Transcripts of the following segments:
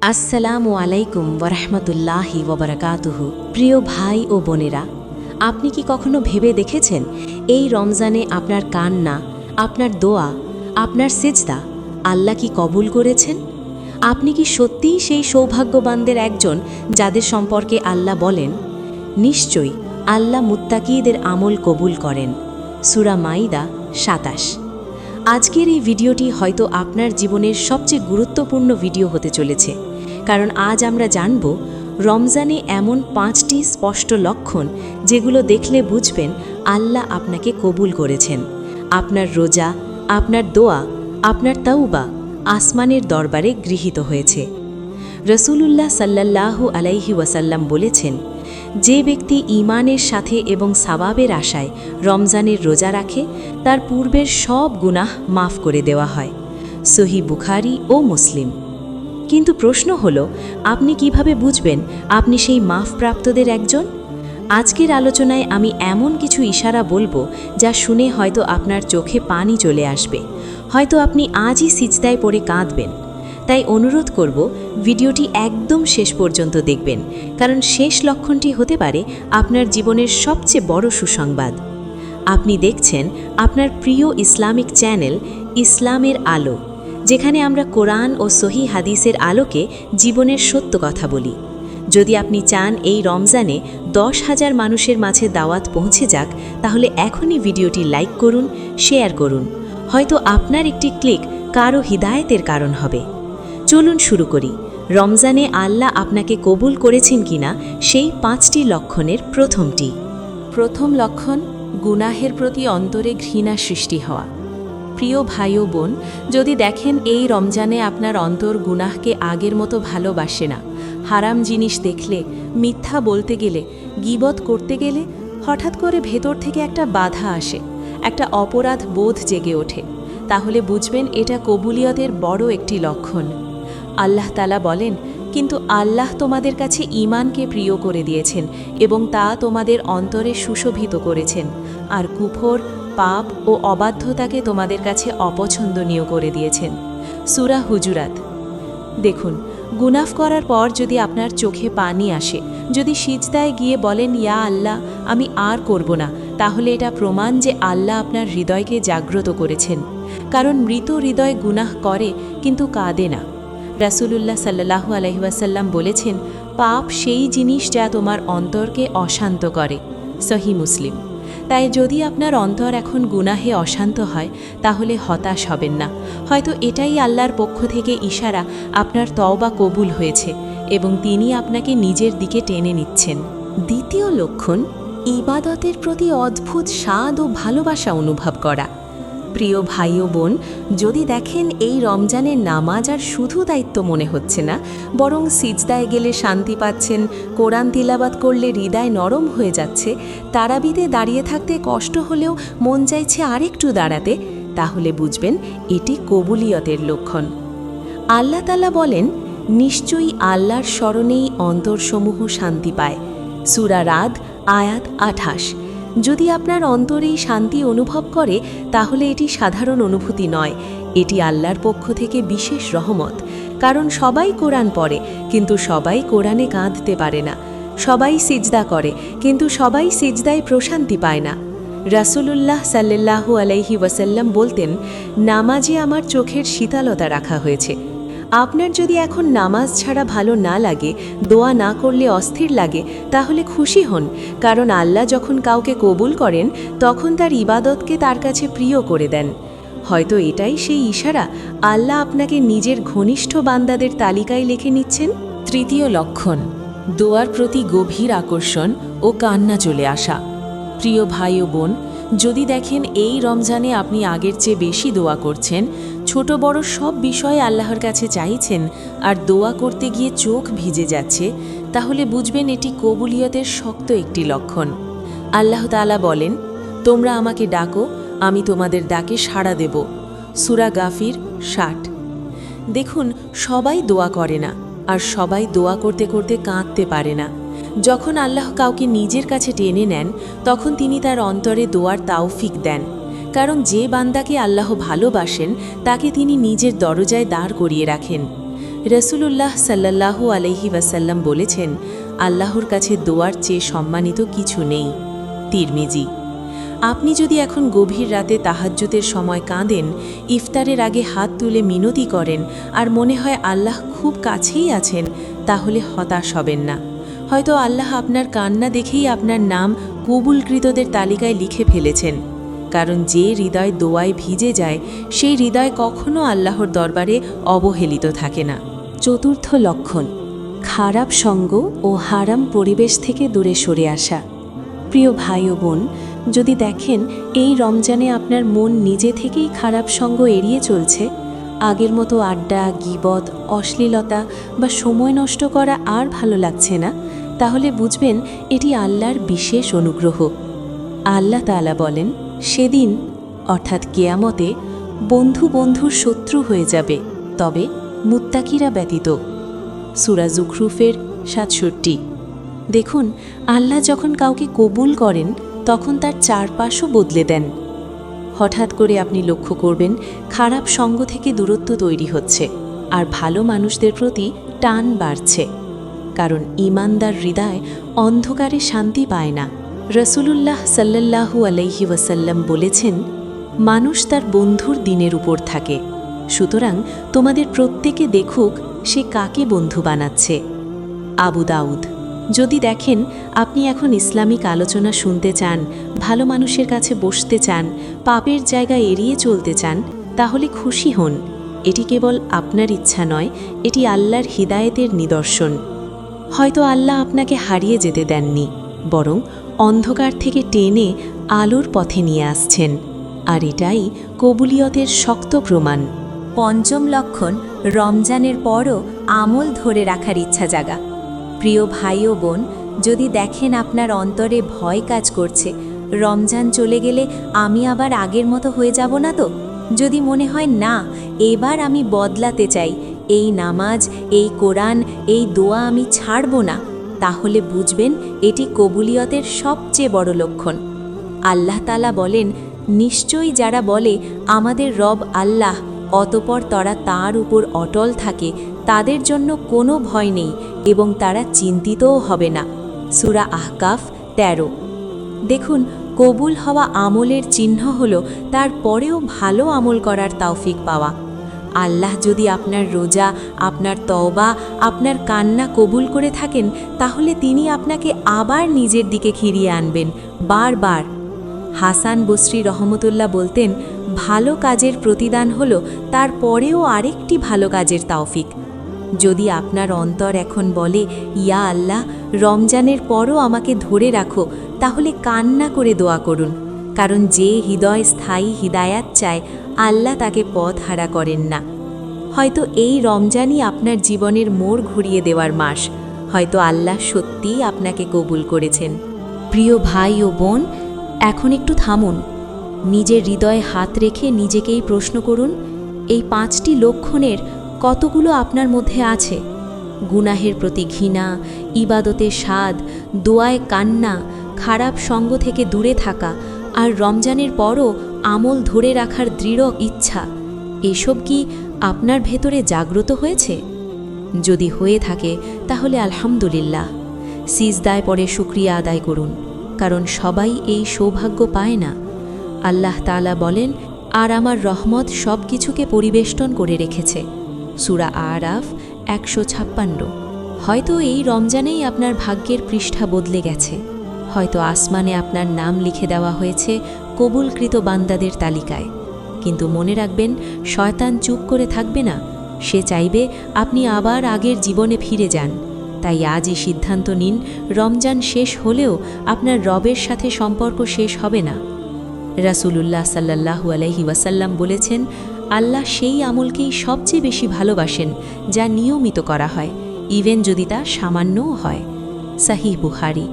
আসসালামু আলাইকুম ওয়ারাহমাতুল্লাহি ওয়াবারাকাতুহু। প্রিয় ভাই ও বোনেরা, আপনি কি কখনো ভেবে দেখেছেন এই রমজানে আপনার কান্না, আপনার দোয়া, আপনার সিজদা আল্লাহ কি কবুল করেছেন? আপনি কি সত্যিই সেই সৌভাগ্যবানদের একজন যাদের সম্পর্কে আল্লাহ বলেন, নিশ্চয়ই আল্লাহ মুত্তাকিদের আমল কবুল করেন? সূরা মাইদা ২৭। আজকের এই ভিডিওটি হয়তো আপনার জীবনের সবচেয়ে গুরুত্বপূর্ণ ভিডিও হতে চলেছে, কারণ আজ আমরা জানব রমজানে এমন ৫টি স্পষ্ট লক্ষণ যেগুলো দেখলে বুঝবেন আল্লাহ আপনাকে কবুল করেছেন। আপনার রোজা, আপনার দোয়া, আপনার তাওবা আসমানের দরবারে গৃহীত হয়েছে। রসূলুল্লাহ সাল্লাল্লাহু আলাইহি ওয়াসাল্লাম বলেছেন, যে ব্যক্তি ঈমানের সাথে এবং সাওয়াবের আশায় রমজানের রোজা রাখে তার পূর্বের সব গুনাহ মাফ করে দেওয়া হয়। সহিহ বুখারী ও মুসলিম। কিন্তু প্রশ্ন হলো, আপনি কিভাবে বুঝবেন আপনি সেই মাফপ্রাপ্তদের একজন? আজকের আলোচনায় আমি এমন কিছু ইশারা বলবো যা শুনে হয়তো আপনার চোখে পানি চলে আসবে, হয়তো আপনি আজই সিজদায় পড়ে কাঁদবেন। তাই অনুরোধ করব, ভিডিওটি একদম শেষ পর্যন্ত দেখবেন, কারণ শেষ লক্ষণটি হতে পারে আপনার জীবনের সবচেয়ে বড় সুসংবাদ। আপনি দেখছেন আপনার প্রিয় ইসলামিক চ্যানেল ইসলামের আলো, যেখানে আমরা কোরআন ও সহিহ হাদিসের আলোকে জীবনের সত্য কথা বলি। যদি আপনি চান এই রমজানে ১০,০০০ মানুষের মাঝে দাওয়াত পৌঁছে যাক, তাহলে এখনই ভিডিওটি লাইক করুন, শেয়ার করুন। হয়তো আপনার একটি ক্লিক কারো হিদায়েতের কারণ হবে। চলুন শুরু করি। রমজানে আল্লাহ আপনাকে কবুল করেছেন কিনা সেই ৫টি লক্ষণের প্রথমটি। প্রথম লক্ষণ, গুনাহের প্রতি অন্তরে ঘৃণা সৃষ্টি হওয়া। প্রিয় ভাই ও বোন, যদি দেখেন এই রমজানে আপনার অন্তর গুনাহকে আগের মতো ভালোবাসে না, হারাম জিনিস দেখলে, মিথ্যা বলতে গেলে, গীবত করতে গেলে হঠাৎ করে ভেতর থেকে একটা বাধা আসে, একটা অপরাধ বোধ জেগে ওঠে, তাহলে বুঝবেন এটা কবুলিয়তের বড় একটি লক্ষণ। আল্লাহ তাআলা বলেন, কিন্তু আল্লাহ তোমাদের কাছে ঈমানকে প্রিয় করে দিয়েছেন এবং তা তোমাদের অন্তরে সুশোভিত করেছেন, আর কুফর, পাপ ও অবাধ্যতাকে তোমাদের কাছে অপছন্দনীয় করে দিয়েছেন। সূরা হুজুরাত। দেখুন, গুনাহ করার পর যদি আপনার চোখে পানি আসে, যদি সিজদায় গিয়ে বলেন ইয়া আল্লাহ আমি আর করব না, তাহলে এটা প্রমাণ যে আল্লাহ আপনার হৃদয়কে জাগ্রত করেছেন। কারণ মৃত হৃদয় গুনাহ করে কিন্তু কাঁদে না। রাসূলুল্লাহ সাল্লাল্লাহু আলাইহি ওয়াসাল্লাম বলেছেন, পাপ সেই জিনিস যা তোমার অন্তরকে অশান্ত করে। সহিহ মুসলিম। তাই যদি আপনার অন্তর এখন গুনাহে অশান্ত হয়, তাহলে হতাশ হবেন না। হয়তো এটাই আল্লাহর পক্ষ থেকে ইশারা আপনার তওবা কবুল হয়েছে এবং তিনি আপনাকে নিজের দিকে টেনে নিচ্ছেন। দ্বিতীয় লক্ষণ, ইবাদতের প্রতি অদ্ভুত স্বাদ ও ভালোবাসা অনুভব করা। প্রিয় ভাই ও বোন, যদি দেখেন এই রমজানে নামাজ আর শুধু দায়িত্ব মনে হচ্ছে না, বরং সিজদায় গেলে শান্তি পাচ্ছেন, কোরআন তিলাওয়াত করলে হৃদয় নরম হয়ে যাচ্ছে, তারাবিতে দাঁড়িয়ে থাকতে কষ্ট হলেও মন চাইছে আরেকটু দাঁড়াতে, তাহলে বুঝবেন এটি কবুলিয়তের লক্ষণ। আল্লাহ তাআলা বলেন, নিশ্চয়ই আল্লাহর স্মরণেই অন্তরসমূহ শান্তি পায়। সূরা রাদ আয়াত ২৮। যদি আপনার অন্তরেই শান্তি অনুভব করে, তাহলে এটি সাধারণ অনুভূতি নয়, এটি আল্লাহর পক্ষ থেকে বিশেষ রহমত। কারণ সবাই কোরআন পড়ে, কিন্তু সবাই কোরআনে কাঁদতে পারে না। সবাই সিজদা করে, কিন্তু সবাই সিজদায় প্রশান্তি পায় না। রাসূলুল্লাহ সাল্লাল্লাহু আলাইহি ওয়াসাল্লাম বলতেন, নামাজে আমার চোখের শীতলতা রাখা হয়েছে। আপনার যদি এখন নামাজ ছাড়া ভালো না লাগে, দোয়া না করলে অস্থির লাগে, তাহলে খুশি হন, কারণ আল্লাহ যখন কাউকে কবুল করেন তখন তার ইবাদতকে তার কাছে প্রিয় করে দেন। হয়তো এটাই সেই ইশারা আল্লাহ আপনাকে নিজের ঘনিষ্ঠ বান্দাদের তালিকায় লিখে নিচ্ছেন। তৃতীয় লক্ষণ, দোয়ার প্রতি গভীর আকর্ষণ ও কান্না চলে আসা। প্রিয় ভাই ও বোন, যদি দেখেন এই রমজানে আপনি আগের চেয়ে বেশি দোয়া করছেন, ছোট বড় সব বিষয়ে আল্লাহর কাছে চাইছেন, আর দোয়া করতে গিয়ে চোখ ভিজে যাচ্ছে, তাহলে বুঝবেন এটি কবুলিয়তের শক্ত একটি লক্ষণ। আল্লাহ তাআলা বলেন, তোমরা আমাকে ডাকো, আমি তোমাদের ডাকে সাড়া দেব। সূরা গাফির ৬০। দেখুন, সবাই দোয়া করে না, আর সবাই দোয়া করতে করতে কাঁদতে পারে না। যখন আল্লাহ কাউকে নিজের কাছে টেনে নেন, তখন তিনি তার অন্তরে দোয়ার তাওফিক দেন। কারণ যে বান্দাকে আল্লাহ ভালোবাসেন, তাকে তিনি নিজের দরজায় দাঁড় করিয়ে রাখেন। রসুলুল্লাহ সাল্লাল্লাহু আলাইহি ওয়াসাল্লাম বলেছেন, আল্লাহর কাছে দোয়ার চেয়ে সম্মানিত কিছু নেই। তিরমিজি। আপনি যদি এখন গভীর রাতে তাহাজ্জুদের সময় কাঁদেন, ইফতারের আগে হাত তুলে মিনতি করেন আর মনে হয় আল্লাহ খুব কাছেই আছেন, তাহলে হতাশ হবেন না। হয়তো আল্লাহ আপনার কান্না দেখেই আপনার নাম কবুলকৃতদের তালিকায় লিখে ফেলেছেন। কারণ যে হৃদয় দোয়ায় ভিজে যায়, সেই হৃদয় কখনো আল্লাহর দরবারে অবহেলিত থাকে না। চতুর্থ লক্ষণ, খারাপ সঙ্গ ও হারাম পরিবেশ থেকে দূরে সরে আসা। প্রিয় ভাই ও বোন, যদি দেখেন এই রমজানে আপনার মন নিজে থেকেই খারাপ সঙ্গ এড়িয়ে চলছে, আগের মতো আড্ডা, গীবত, অশ্লীলতা বা সময় নষ্ট করা আর ভালো লাগছে না, তাহলে বুঝবেন এটি আল্লাহর বিশেষ অনুগ্রহ। আল্লাহ তাআলা বলেন, সেদিন অর্থাৎ কিয়ামতে বন্ধু বন্ধুর শত্রু হয়ে যাবে, তবে মুত্তাকিরা ব্যতীত। সূরা যুখরুফের ৬৭। দেখুন, আল্লাহ যখন কাউকে কবুল করেন তখন তার চারপাশও বদলে দেন। হঠাৎ করে আপনি লক্ষ্য করবেন খারাপ সঙ্গ থেকে দূরত্ব তৈরি হচ্ছে আর ভালো মানুষদের প্রতি টান বাড়ছে। কারণ ঈমানদার হৃদয় অন্ধকারে শান্তি পায় না। রসুলুল্লাহ সাল্লাল্লাহু আলাইহি ওয়াসাল্লাম বলেছেন, মানুষ তার বন্ধুর দিনের উপর থাকে, সুতরাং তোমাদের প্রত্যেকে দেখুক সে কাকে বন্ধু বানাচ্ছে। আবু দাউদ। যদি দেখেন আপনি এখন ইসলামিক আলোচনা শুনতে চান, ভালো মানুষের কাছে বসতে চান, পাপের জায়গা এড়িয়ে চলতে চান, তাহলে খুশি হন। এটি কেবল আপনার ইচ্ছা নয়, এটি আল্লাহর হিদায়েতের নিদর্শন। হয়তো আল্লাহ আপনাকে হারিয়ে যেতে দেননি, বরং অন্ধকার থেকে টেনে আলোর পথে নিয়ে আসছেন। আর এটাই কবুলিয়তের শক্ত প্রমাণ। পঞ্চম লক্ষণ, রমজানের পরও আমল ধরে রাখার ইচ্ছা জাগা। প্রিয় ভাই ও বোন, যদি দেখেন আপনার অন্তরে ভয় কাজ করছে, রমজান চলে গেলে আমি আবার আগের মতো হয়ে যাব না তো? যদি মনে হয় না, এবার আমি বদলাতে চাই, এই নামাজ, এই কোরআন, এই দোয়া আমি ছাড়ব না, তাহলে বুঝবেন এটি কবুলিয়তের সবচেয়ে বড় লক্ষণ। আল্লাহ তাআলা বলেন, নিশ্চয়ই যারা বলে আমাদের রব আল্লাহ, অতঃপর তারা তার উপর অটল থাকে, তাদের জন্য কোনো ভয় নেই এবং তারা চিন্তিতও হবে না। সূরা আহকাফ ১৩। দেখুন, কবুল হওয়া আমলের চিহ্ন হল তারপরেও ভালো আমল করার তৌফিক পাওয়া। আল্লাহ যদি আপনার রোজা, আপনার তওবা, আপনার কান্না কবুল করে থাকেন, তাহলে তিনি আপনাকে আবার নিজের দিকে ফিরিয়ে আনবেন বারবার। হাসান বসরি রহমতুল্লাহ বলতেন, ভালো কাজের প্রতিদান হল তারপরেও আরেকটি ভালো কাজের তৌফিক। যদি আপনার অন্তর এখন বলে, ইয়া আল্লাহ, রমজানের পরও আমাকে ধরে রাখো, তাহলে কান্না করে দোয়া করুন। কারণ যে হৃদয় স্থায়ী হিদায়াত চায়, আল্লাহ তাকে পথ হারা করেন না। হয়তো এই রমজানই আপনার জীবনের মোড় ঘুরিয়ে দেওয়ার মাস। হয়তো আল্লাহ সত্যিই আপনাকে কবুল করেছেন। প্রিয় ভাই ও বোন, এখন একটু থামুন। নিজের হৃদয়ে হাত রেখে নিজেকেই প্রশ্ন করুন, এই ৫টি লক্ষণের কতগুলো আপনার মধ্যে আছে? গুনাহের প্রতি ঘৃণা, ইবাদতের স্বাদ, দোয়ায় কান্না, খারাপ সঙ্গ থেকে দূরে থাকা আর রমজানের পরও আমল ধরে রাখার দৃঢ় ইচ্ছা, এসব কি আপনার ভেতরে জাগ্রত হয়েছে? যদি হয়ে থাকে তাহলে আলহামদুলিল্লাহ। সিজদায় পড়ে শুকরিয়া আদায় করুন, কারণ সবাই এই সৌভাগ্য পায় না। আল্লাহ তাআলা বলেন, আর আমার রহমত সব কিছুকে পরিবেষ্টন করে রেখেছে। সূরা আরাফ ১৫৬। হয়তো এই রমজানেই আপনার ভাগ্যের পৃষ্ঠা বদলে গেছে। হয়তো আসমানে আপনার নাম লিখে দেওয়া হয়েছে কবুলকৃত বান্দাদের তালিকায়। কিন্তু মনে রাখবেন, শয়তান চুপ করে থাকবে না। সে চাইবে আপনি আবার আগের জীবনে ফিরে যান। তাই আজই সিদ্ধান্ত নিন, রমজান শেষ হলেও আপনার রবের সাথে সম্পর্ক শেষ হবে না। রাসূলুল্লাহ সাল্লাল্লাহু আলাইহি ওয়াসাল্লাম বলেছেন, আল্লাহ সেই আমলকেই সবচেয়ে বেশি ভালোবাসেন যা নিয়মিত করা হয়, ইভেন যদি তা সামান্যও হয়। সহিহ বুখারী।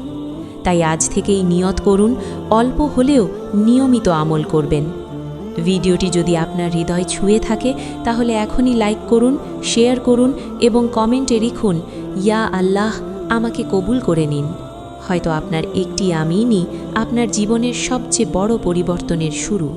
তাই আজ থেকেই নিয়ত করুন, অল্প হলেও নিয়মিত আমল করবেন। ভিডিওটি যদি আপনার হৃদয় ছুঁয়ে থাকে, তাহলে এখনই লাইক করুন, শেয়ার করুন এবং কমেন্টে লিখুন, ইয়া আল্লাহ, আমাকে কবুল করে নিন। হয়তো আপনার একটি আমিনই আপনার জীবনের সবচেয়ে বড় পরিবর্তনের শুরু।